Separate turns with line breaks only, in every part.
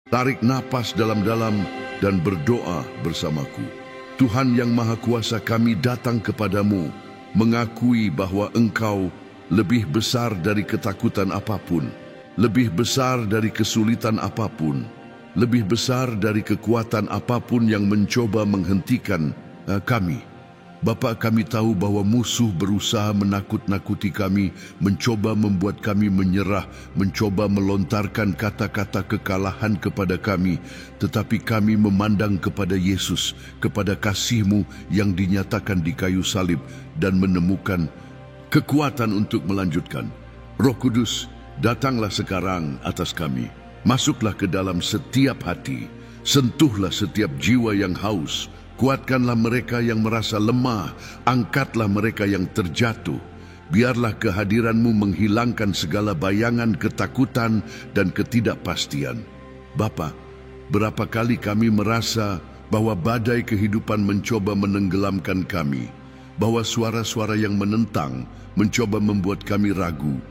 Tarik napas dalam-dalam dan berdoa bersamaku. Tuhan yang Maha Kuasa, kami datang kepadamu, mengakui bahwa Engkau lebih besar dari ketakutan apapun, lebih besar dari kesulitan apapun, lebih besar dari kekuatan apapun yang mencoba menghentikan kami. Bapa, kami tahu bahwa musuh berusaha menakut-nakuti kami, mencoba membuat kami menyerah, mencoba melontarkan kata-kata kekalahan kepada kami. Tetapi kami memandang kepada Yesus, kepada kasih-Mu yang dinyatakan di kayu salib dan menemukan kekuatan untuk melanjutkan. Roh Kudus, datanglah sekarang atas kami. Masuklah ke dalam setiap hati, sentuhlah setiap jiwa yang haus. Kuatkanlah mereka yang merasa lemah, angkatlah mereka yang terjatuh. Biarlah kehadiran-Mu menghilangkan segala bayangan ketakutan dan ketidakpastian. Bapa, berapa kali kami merasa bahwa badai kehidupan mencoba menenggelamkan kami, bahwa suara-suara yang menentang mencoba membuat kami ragu.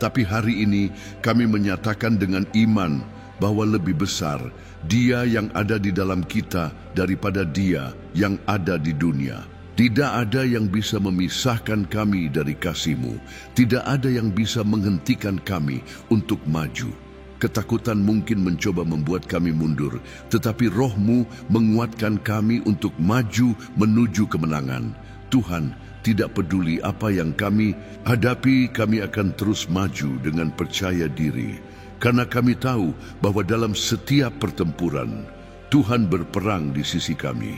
Tapi hari ini kami menyatakan dengan iman bahwa lebih besar Dia yang ada di dalam kita daripada dia yang ada di dunia. Tidak ada yang bisa memisahkan kami dari kasih-Mu. Tidak ada yang bisa menghentikan kami untuk maju. Ketakutan mungkin mencoba membuat kami mundur, tetapi Roh-Mu menguatkan kami untuk maju menuju kemenangan. Tuhan, tidak peduli apa yang kami hadapi, kami akan terus maju dengan percaya diri. Karena kami tahu bahwa dalam setiap pertempuran, Tuhan berperang di sisi kami.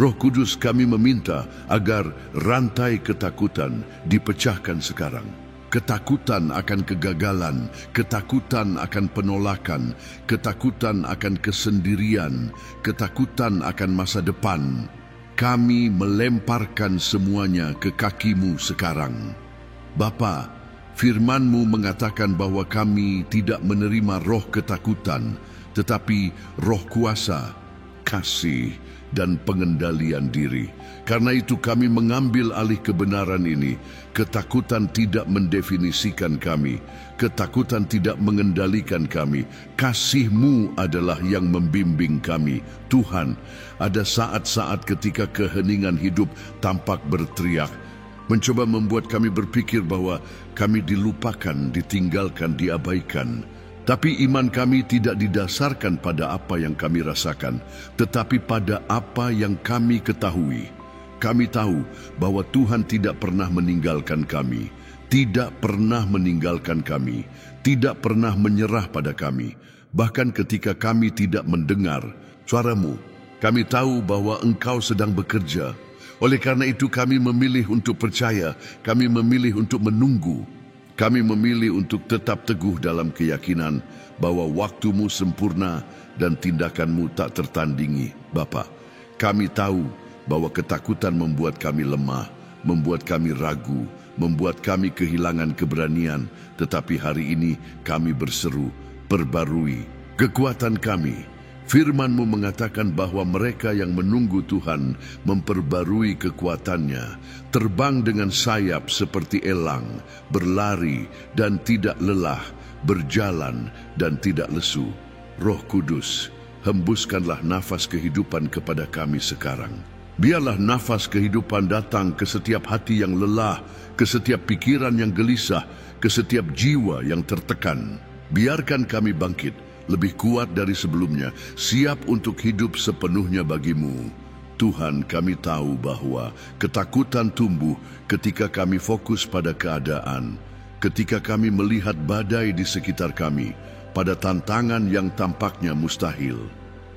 Roh Kudus, kami meminta agar rantai ketakutan dipecahkan sekarang. Ketakutan akan kegagalan, ketakutan akan penolakan, ketakutan akan kesendirian, ketakutan akan masa depan. Kami melemparkan semuanya ke kaki-Mu sekarang. Bapa, Firman-Mu mengatakan bahwa kami tidak menerima roh ketakutan, tetapi roh kuasa, kasih, dan pengendalian diri. Karena itu kami mengambil alih kebenaran ini. Ketakutan tidak mendefinisikan kami. Ketakutan tidak mengendalikan kami. Kasih-Mu adalah yang membimbing kami. Tuhan, ada saat-saat ketika keheningan hidup tampak berteriak, mencoba membuat kami berpikir bahwa kami dilupakan, ditinggalkan, diabaikan. Tapi iman kami tidak didasarkan pada apa yang kami rasakan, tetapi pada apa yang kami ketahui. Kami tahu bahwa Tuhan tidak pernah meninggalkan kami, tidak pernah meninggalkan kami, tidak pernah menyerah pada kami. Bahkan ketika kami tidak mendengar suara-Mu, kami tahu bahwa Engkau sedang bekerja. Oleh karena itu kami memilih untuk percaya, kami memilih untuk menunggu. Kami memilih untuk tetap teguh dalam keyakinan bahwa waktu-Mu sempurna dan tindakan-Mu tak tertandingi. Bapa, kami tahu bahwa ketakutan membuat kami lemah, membuat kami ragu, membuat kami kehilangan keberanian. Tetapi hari ini kami berseru, perbarui kekuatan kami. Firman-Mu mengatakan bahwa mereka yang menunggu Tuhan memperbarui kekuatannya, terbang dengan sayap seperti elang, berlari dan tidak lelah, berjalan dan tidak lesu. Roh Kudus, hembuskanlah nafas kehidupan kepada kami sekarang. Biarlah nafas kehidupan datang ke setiap hati yang lelah, ke setiap pikiran yang gelisah, ke setiap jiwa yang tertekan. Biarkan kami bangkit lebih kuat dari sebelumnya, siap untuk hidup sepenuhnya bagi-Mu. Tuhan, kami tahu bahwa ketakutan tumbuh ketika kami fokus pada keadaan, ketika kami melihat badai di sekitar kami, pada tantangan yang tampaknya mustahil.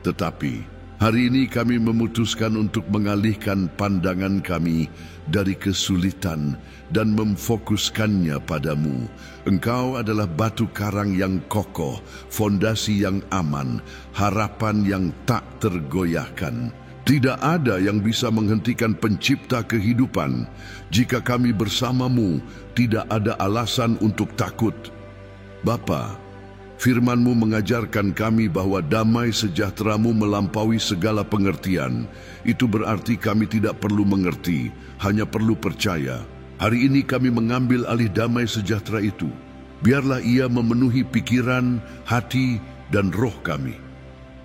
Tetapi hari ini kami memutuskan untuk mengalihkan pandangan kami dari kesulitan dan memfokuskannya pada-Mu. Engkau adalah batu karang yang kokoh, fondasi yang aman, harapan yang tak tergoyahkan. Tidak ada yang bisa menghentikan pencipta kehidupan. Jika kami bersama-Mu, tidak ada alasan untuk takut. Bapa, Firman-Mu mengajarkan kami bahwa damai sejahtera-Mu melampaui segala pengertian. Itu berarti kami tidak perlu mengerti, hanya perlu percaya. Hari ini kami mengambil alih damai sejahtera itu. Biarlah ia memenuhi pikiran, hati, dan roh kami,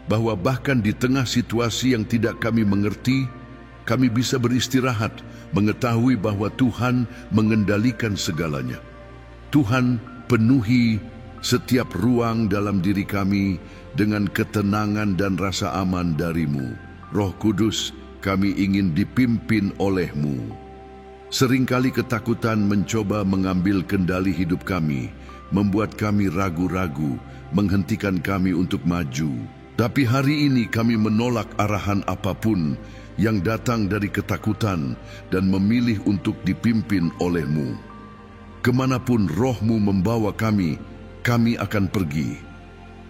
bahwa bahkan di tengah situasi yang tidak kami mengerti, kami bisa beristirahat, mengetahui bahwa Tuhan mengendalikan segalanya. Tuhan, penuhi setiap ruang dalam diri kami dengan ketenangan dan rasa aman dari-Mu. Roh Kudus, kami ingin dipimpin oleh-Mu. Seringkali ketakutan mencoba mengambil kendali hidup kami, membuat kami ragu-ragu, menghentikan kami untuk maju. Tapi hari ini kami menolak arahan apapun yang datang dari ketakutan dan memilih untuk dipimpin oleh-Mu. Kemanapun roh-Mu membawa kami akan pergi.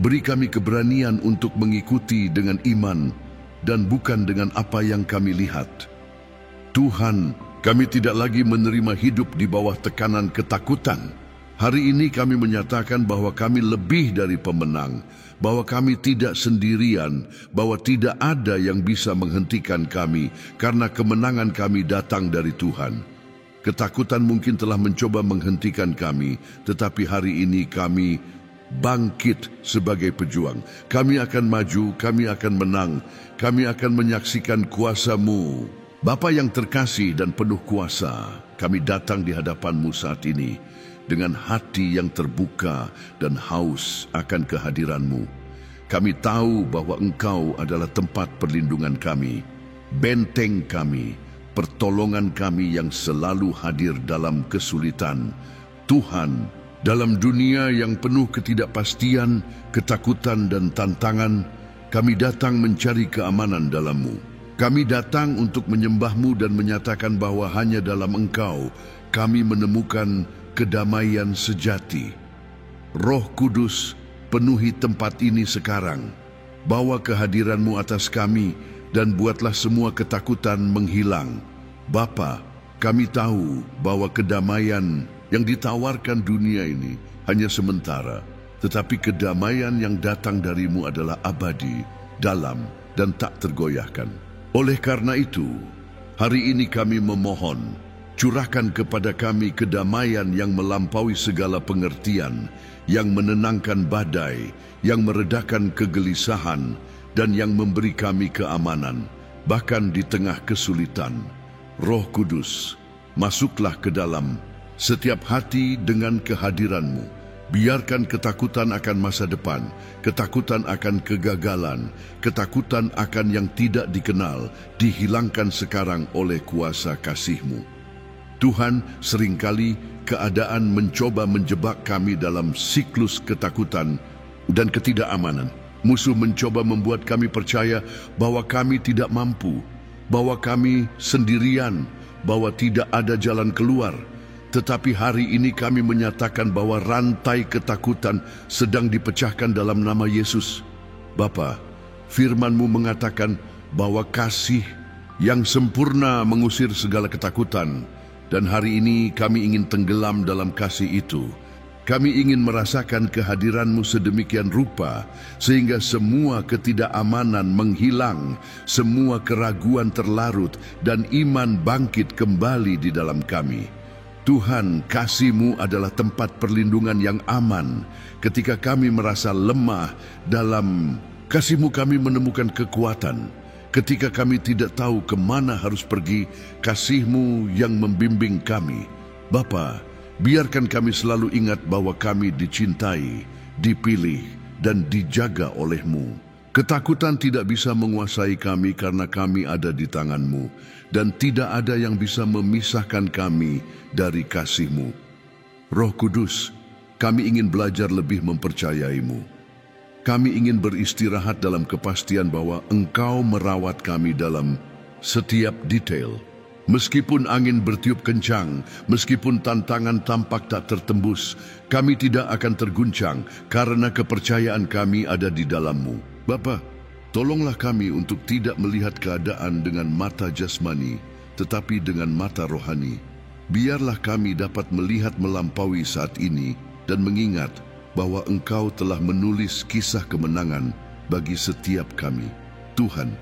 Beri kami keberanian untuk mengikuti dengan iman dan bukan dengan apa yang kami lihat. Tuhan, kami tidak lagi menerima hidup di bawah tekanan ketakutan. Hari ini kami menyatakan bahwa kami lebih dari pemenang, bahwa kami tidak sendirian, bahwa tidak ada yang bisa menghentikan kami karena kemenangan kami datang dari Tuhan. Ketakutan mungkin telah mencoba menghentikan kami, tetapi hari ini kami bangkit sebagai pejuang. Kami akan maju, kami akan menang, kami akan menyaksikan kuasa-Mu. Bapa yang terkasih dan penuh kuasa, kami datang di hadapan-Mu saat ini dengan hati yang terbuka dan haus akan kehadiran-Mu. Kami tahu bahwa Engkau adalah tempat perlindungan kami, benteng kami, pertolongan kami yang selalu hadir dalam kesulitan. Tuhan, dalam dunia yang penuh ketidakpastian, ketakutan dan tantangan, kami datang mencari keamanan dalam-Mu. Kami datang untuk menyembah-Mu dan menyatakan bahwa hanya dalam Engkau kami menemukan kedamaian sejati. Roh Kudus, penuhi tempat ini sekarang. Bawa kehadiran-Mu atas kami dan buatlah semua ketakutan menghilang. Bapa, kami tahu bahwa kedamaian yang ditawarkan dunia ini hanya sementara, tetapi kedamaian yang datang dari-Mu adalah abadi, dalam, dan tak tergoyahkan. Oleh karena itu, hari ini kami memohon, curahkan kepada kami kedamaian yang melampaui segala pengertian, yang menenangkan badai, yang meredakan kegelisahan, dan yang memberi kami keamanan, bahkan di tengah kesulitan. Roh Kudus, masuklah ke dalam setiap hati dengan kehadiran-Mu. Biarkan ketakutan akan masa depan, ketakutan akan kegagalan, ketakutan akan yang tidak dikenal, dihilangkan sekarang oleh kuasa kasih-Mu. Tuhan, seringkali keadaan mencoba menjebak kami dalam siklus ketakutan dan ketidakamanan. Musuh mencoba membuat kami percaya bahwa kami tidak mampu, bahwa kami sendirian, bahwa tidak ada jalan keluar. Tetapi hari ini kami menyatakan bahwa rantai ketakutan sedang dipecahkan dalam nama Yesus. Bapa, firman-Mu mengatakan bahwa kasih yang sempurna mengusir segala ketakutan. Dan hari ini kami ingin tenggelam dalam kasih itu. Kami ingin merasakan kehadiran-Mu sedemikian rupa, sehingga semua ketidakamanan menghilang, semua keraguan terlarut, dan iman bangkit kembali di dalam kami. Tuhan, kasih-Mu adalah tempat perlindungan yang aman. Ketika kami merasa lemah, dalam kasih-Mu kami menemukan kekuatan. Ketika kami tidak tahu kemana harus pergi, kasih-Mu yang membimbing kami. Bapa, biarkan kami selalu ingat bahwa kami dicintai, dipilih, dan dijaga oleh-Mu. Ketakutan tidak bisa menguasai kami karena kami ada di tangan-Mu, dan tidak ada yang bisa memisahkan kami dari kasih-Mu. Roh Kudus, kami ingin belajar lebih mempercayai-Mu. Kami ingin beristirahat dalam kepastian bahwa Engkau merawat kami dalam setiap detail. Meskipun angin bertiup kencang, meskipun tantangan tampak tak tertembus, kami tidak akan terguncang karena kepercayaan kami ada di dalam-Mu. Bapa, tolonglah kami untuk tidak melihat keadaan dengan mata jasmani, tetapi dengan mata rohani. Biarlah kami dapat melihat melampaui saat ini dan mengingat bahwa Engkau telah menulis kisah kemenangan bagi setiap kami. Tuhan,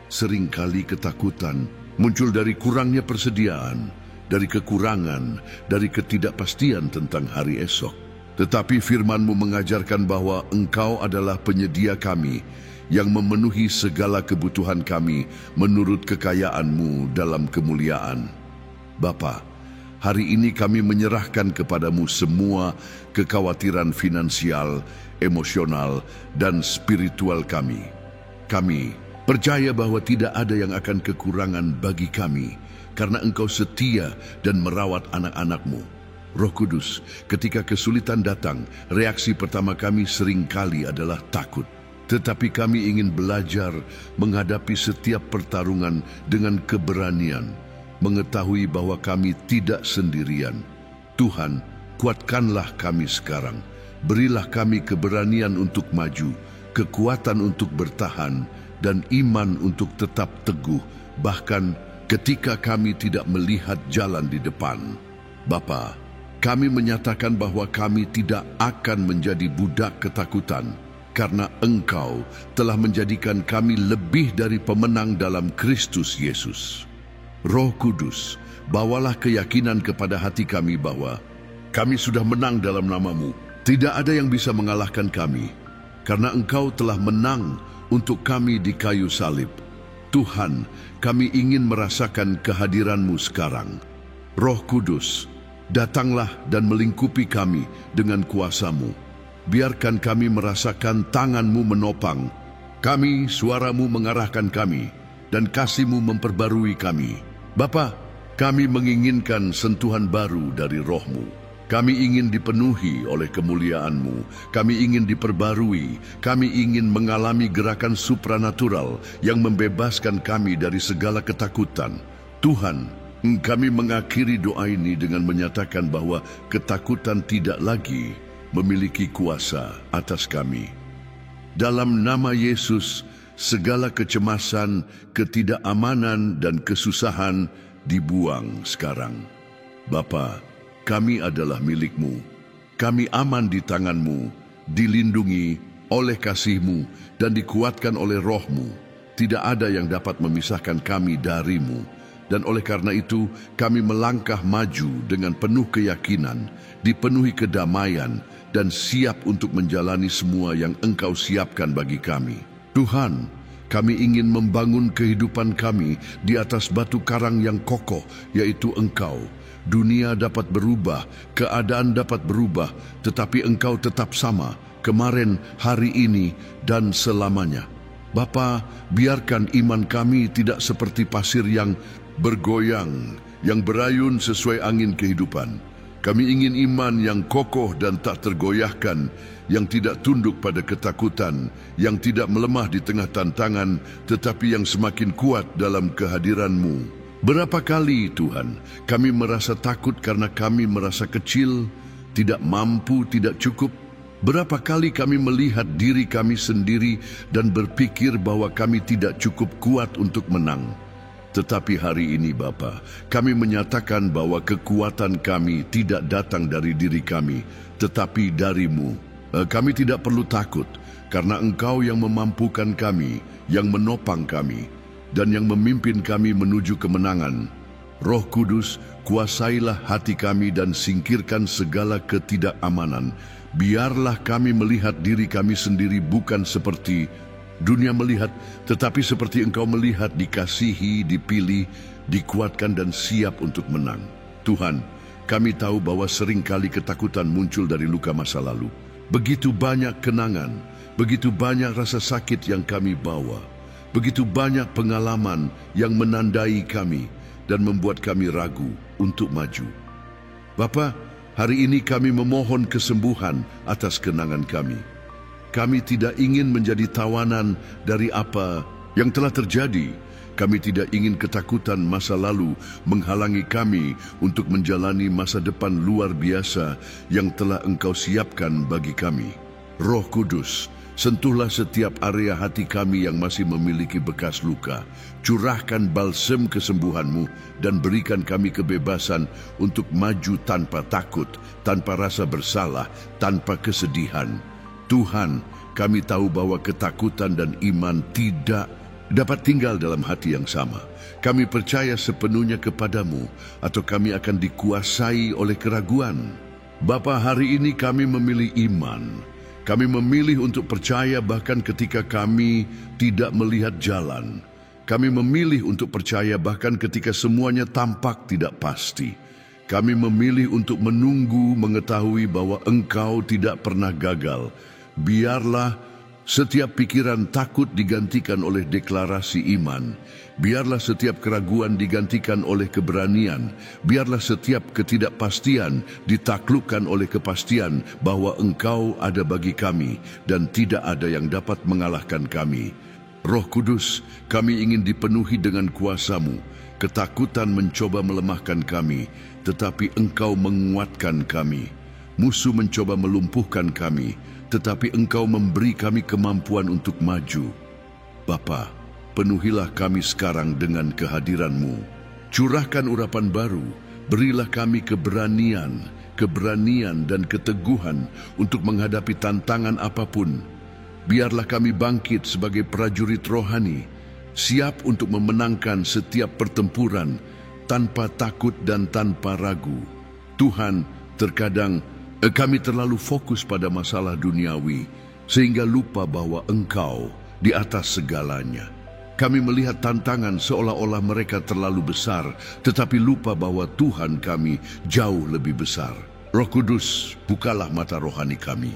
seringkali ketakutan muncul dari kurangnya persediaan, dari kekurangan, dari ketidakpastian tentang hari esok. Tetapi firman-Mu mengajarkan bahwa Engkau adalah penyedia kami yang memenuhi segala kebutuhan kami menurut kekayaan-Mu dalam kemuliaan. Bapa, hari ini kami menyerahkan kepadamu semua kekhawatiran finansial, emosional, dan spiritual kami. Kami percaya bahwa tidak ada yang akan kekurangan bagi kami, karena Engkau setia dan merawat anak-anak-Mu. Roh Kudus, ketika kesulitan datang, reaksi pertama kami seringkali adalah takut. Tetapi kami ingin belajar menghadapi setiap pertarungan dengan keberanian, mengetahui bahwa kami tidak sendirian. Tuhan, kuatkanlah kami sekarang. Berilah kami keberanian untuk maju, kekuatan untuk bertahan, dan iman untuk tetap teguh, bahkan ketika kami tidak melihat jalan di depan. Bapa, kami menyatakan bahwa kami tidak akan menjadi budak ketakutan, karena Engkau telah menjadikan kami lebih dari pemenang dalam Kristus Yesus. Roh Kudus, bawalah keyakinan kepada hati kami bahwa kami sudah menang dalam nama-Mu. Tidak ada yang bisa mengalahkan kami, karena Engkau telah menang untuk kami di kayu salib. Tuhan, kami ingin merasakan kehadiran-Mu sekarang. Roh Kudus, datanglah dan melingkupi kami dengan kuasa-Mu. Biarkan kami merasakan tangan-Mu menopang. Kami, suara-Mu mengarahkan kami, dan kasih-Mu memperbarui kami. Bapa, kami menginginkan sentuhan baru dari Roh-Mu. Kami ingin dipenuhi oleh kemuliaan-Mu. Kami ingin diperbarui. Kami ingin mengalami gerakan supranatural yang membebaskan kami dari segala ketakutan. Tuhan, kami mengakhiri doa ini dengan menyatakan bahwa ketakutan tidak lagi memiliki kuasa atas kami. Dalam nama Yesus, segala kecemasan, ketidakamanan, dan kesusahan dibuang sekarang. Bapa, kami adalah milik-Mu. Kami aman di tangan-Mu, dilindungi oleh kasih-Mu, dan dikuatkan oleh Roh-Mu. Tidak ada yang dapat memisahkan kami dari-Mu. Dan oleh karena itu, kami melangkah maju dengan penuh keyakinan, dipenuhi kedamaian, dan siap untuk menjalani semua yang Engkau siapkan bagi kami. Tuhan, kami ingin membangun kehidupan kami di atas batu karang yang kokoh, yaitu Engkau. Dunia dapat berubah, keadaan dapat berubah, tetapi Engkau tetap sama, kemarin, hari ini, dan selamanya. Bapa, biarkan iman kami tidak seperti pasir yang bergoyang, yang berayun sesuai angin kehidupan. Kami ingin iman yang kokoh dan tak tergoyahkan, yang tidak tunduk pada ketakutan, yang tidak melemah di tengah tantangan, tetapi yang semakin kuat dalam kehadiran-Mu. Berapa kali, Tuhan, kami merasa takut karena kami merasa kecil, tidak mampu, tidak cukup. Berapa kali kami melihat diri kami sendiri dan berpikir bahwa kami tidak cukup kuat untuk menang. Tetapi hari ini Bapa, kami menyatakan bahwa kekuatan kami tidak datang dari diri kami, tetapi dari-Mu. Kami tidak perlu takut, karena Engkau yang memampukan kami, yang menopang kami, dan yang memimpin kami menuju kemenangan. Roh Kudus, kuasailah hati kami dan singkirkan segala ketidakamanan. Biarlah kami melihat diri kami sendiri bukan seperti dunia melihat, tetapi seperti Engkau melihat, dikasihi, dipilih, dikuatkan, dan siap untuk menang. Tuhan, kami tahu bahwa seringkali ketakutan muncul dari luka masa lalu. Begitu banyak kenangan, begitu banyak rasa sakit yang kami bawa, begitu banyak pengalaman yang menandai kami dan membuat kami ragu untuk maju. Bapa, hari ini kami memohon kesembuhan atas kenangan kami. Kami tidak ingin menjadi tawanan dari apa yang telah terjadi. Kami tidak ingin ketakutan masa lalu menghalangi kami untuk menjalani masa depan luar biasa yang telah Engkau siapkan bagi kami. Roh Kudus, sentuhlah setiap area hati kami yang masih memiliki bekas luka. Curahkan balsem kesembuhan-Mu dan berikan kami kebebasan untuk maju tanpa takut, tanpa rasa bersalah, tanpa kesedihan. Tuhan, kami tahu bahwa ketakutan dan iman tidak dapat tinggal dalam hati yang sama. Kami percaya sepenuhnya kepada-Mu, atau kami akan dikuasai oleh keraguan. Bapa, hari ini kami memilih iman. Kami memilih untuk percaya bahkan ketika kami tidak melihat jalan. Kami memilih untuk percaya bahkan ketika semuanya tampak tidak pasti. Kami memilih untuk menunggu, mengetahui bahwa Engkau tidak pernah gagal. Biarlah setiap pikiran takut digantikan oleh deklarasi iman. Biarlah setiap keraguan digantikan oleh keberanian. Biarlah setiap ketidakpastian ditaklukkan oleh kepastian bahwa Engkau ada bagi kami dan tidak ada yang dapat mengalahkan kami. Roh Kudus, kami ingin dipenuhi dengan kuasa-Mu. Ketakutan mencoba melemahkan kami, tetapi Engkau menguatkan kami. Musuh mencoba melumpuhkan kami, tetapi Engkau memberi kami kemampuan untuk maju. Bapa, penuhilah kami sekarang dengan kehadiran-Mu. Curahkan urapan baru, berilah kami keberanian dan keteguhan untuk menghadapi tantangan apapun. Biarlah kami bangkit sebagai prajurit rohani, siap untuk memenangkan setiap pertempuran tanpa takut dan tanpa ragu. Tuhan, terkadang kami terlalu fokus pada masalah duniawi sehingga lupa bahwa Engkau di atas segalanya. Kami melihat tantangan seolah-olah mereka terlalu besar, tetapi lupa bahwa Tuhan kami jauh lebih besar. Roh Kudus, bukalah mata rohani kami.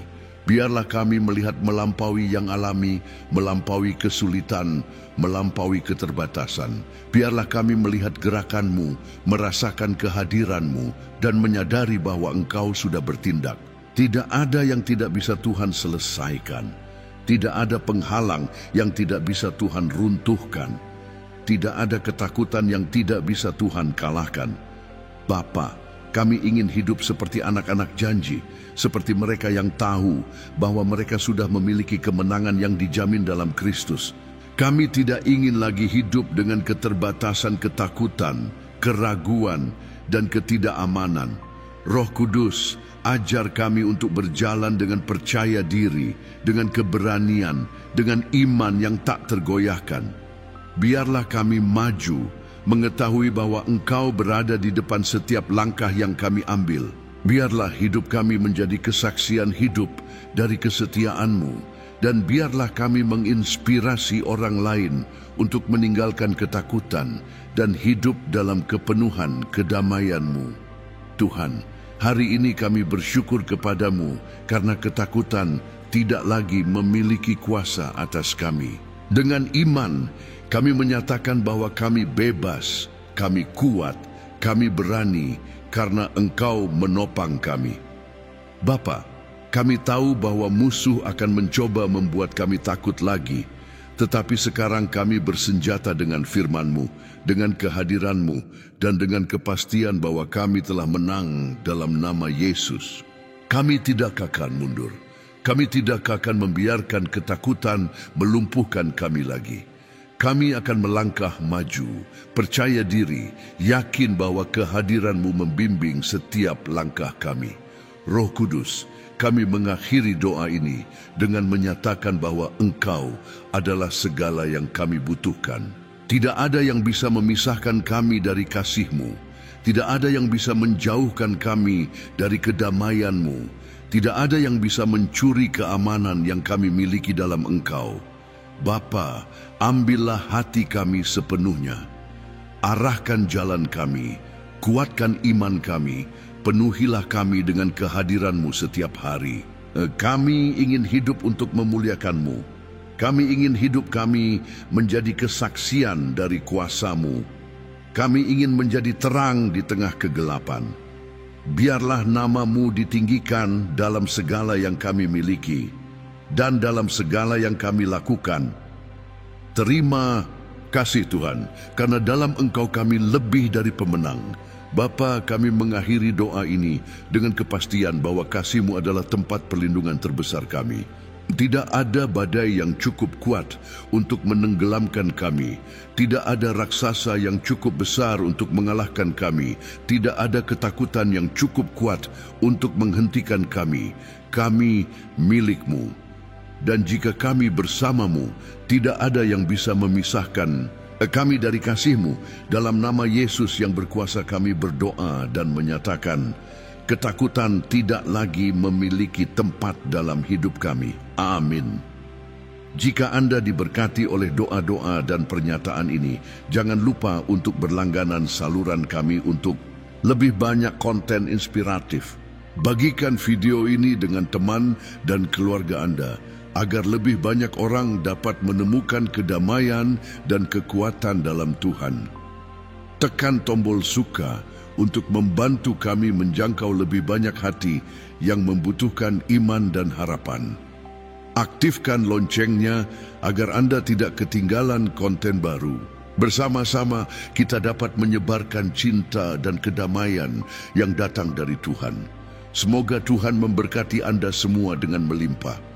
Biarlah kami melihat melampaui yang alami, melampaui kesulitan, melampaui keterbatasan. Biarlah kami melihat gerakan-Mu, merasakan kehadiran-Mu, dan menyadari bahwa Engkau sudah bertindak. Tidak ada yang tidak bisa Tuhan selesaikan. Tidak ada penghalang yang tidak bisa Tuhan runtuhkan. Tidak ada ketakutan yang tidak bisa Tuhan kalahkan. Bapa, kami ingin hidup seperti anak-anak janji, seperti mereka yang tahu bahwa mereka sudah memiliki kemenangan yang dijamin dalam Kristus. Kami tidak ingin lagi hidup dengan keterbatasan ketakutan, keraguan, dan ketidakamanan. Roh Kudus, ajar kami untuk berjalan dengan percaya diri, dengan keberanian, dengan iman yang tak tergoyahkan. Biarlah kami maju, mengetahui bahwa Engkau berada di depan setiap langkah yang kami ambil. Biarlah hidup kami menjadi kesaksian hidup dari kesetiaan-Mu, dan biarlah kami menginspirasi orang lain untuk meninggalkan ketakutan dan hidup dalam kepenuhan kedamaian-Mu. Tuhan, hari ini kami bersyukur kepadamu karena ketakutan tidak lagi memiliki kuasa atas kami. Dengan iman, kami menyatakan bahwa kami bebas, kami kuat, kami berani karena Engkau menopang kami. Bapa, kami tahu bahwa musuh akan mencoba membuat kami takut lagi, tetapi sekarang kami bersenjata dengan firman-Mu, dengan kehadiran-Mu, dan dengan kepastian bahwa kami telah menang dalam nama Yesus. Kami tidak akan mundur. Kami tidak akan membiarkan ketakutan melumpuhkan kami lagi. Kami akan melangkah maju, percaya diri, yakin bahwa kehadiran-Mu membimbing setiap langkah kami. Roh Kudus, kami mengakhiri doa ini dengan menyatakan bahwa Engkau adalah segala yang kami butuhkan. Tidak ada yang bisa memisahkan kami dari kasih-Mu. Tidak ada yang bisa menjauhkan kami dari kedamaian-Mu. Tidak ada yang bisa mencuri keamanan yang kami miliki dalam Engkau. Bapa, ambillah hati kami sepenuhnya. Arahkan jalan kami, kuatkan iman kami, penuhilah kami dengan kehadiran-Mu setiap hari. Kami ingin hidup untuk memuliakan-Mu. Kami ingin hidup kami menjadi kesaksian dari kuasa-Mu. Kami ingin menjadi terang di tengah kegelapan. Biarlah nama-Mu ditinggikan dalam segala yang kami miliki dan dalam segala yang kami lakukan. Terima kasih Tuhan, karena dalam Engkau kami lebih dari pemenang. Bapa, kami mengakhiri doa ini dengan kepastian bahwa kasih-Mu adalah tempat perlindungan terbesar kami. Tidak ada badai yang cukup kuat untuk menenggelamkan kami. Tidak ada raksasa yang cukup besar untuk mengalahkan kami. Tidak ada ketakutan yang cukup kuat untuk menghentikan kami. Kami milik-Mu. Dan jika kami bersama-Mu, tidak ada yang bisa memisahkan kami dari kasih-Mu. Dalam nama Yesus yang berkuasa kami berdoa dan menyatakan, ketakutan tidak lagi memiliki tempat dalam hidup kami. Amin. Jika Anda diberkati oleh doa-doa dan pernyataan ini, jangan lupa untuk berlangganan saluran kami untuk lebih banyak konten inspiratif. Bagikan video ini dengan teman dan keluarga Anda, agar lebih banyak orang dapat menemukan kedamaian dan kekuatan dalam Tuhan. Tekan tombol suka untuk membantu kami menjangkau lebih banyak hati yang membutuhkan iman dan harapan. Aktifkan loncengnya agar Anda tidak ketinggalan konten baru. Bersama-sama kita dapat menyebarkan cinta dan kedamaian yang datang dari Tuhan. Semoga Tuhan memberkati Anda semua dengan melimpah.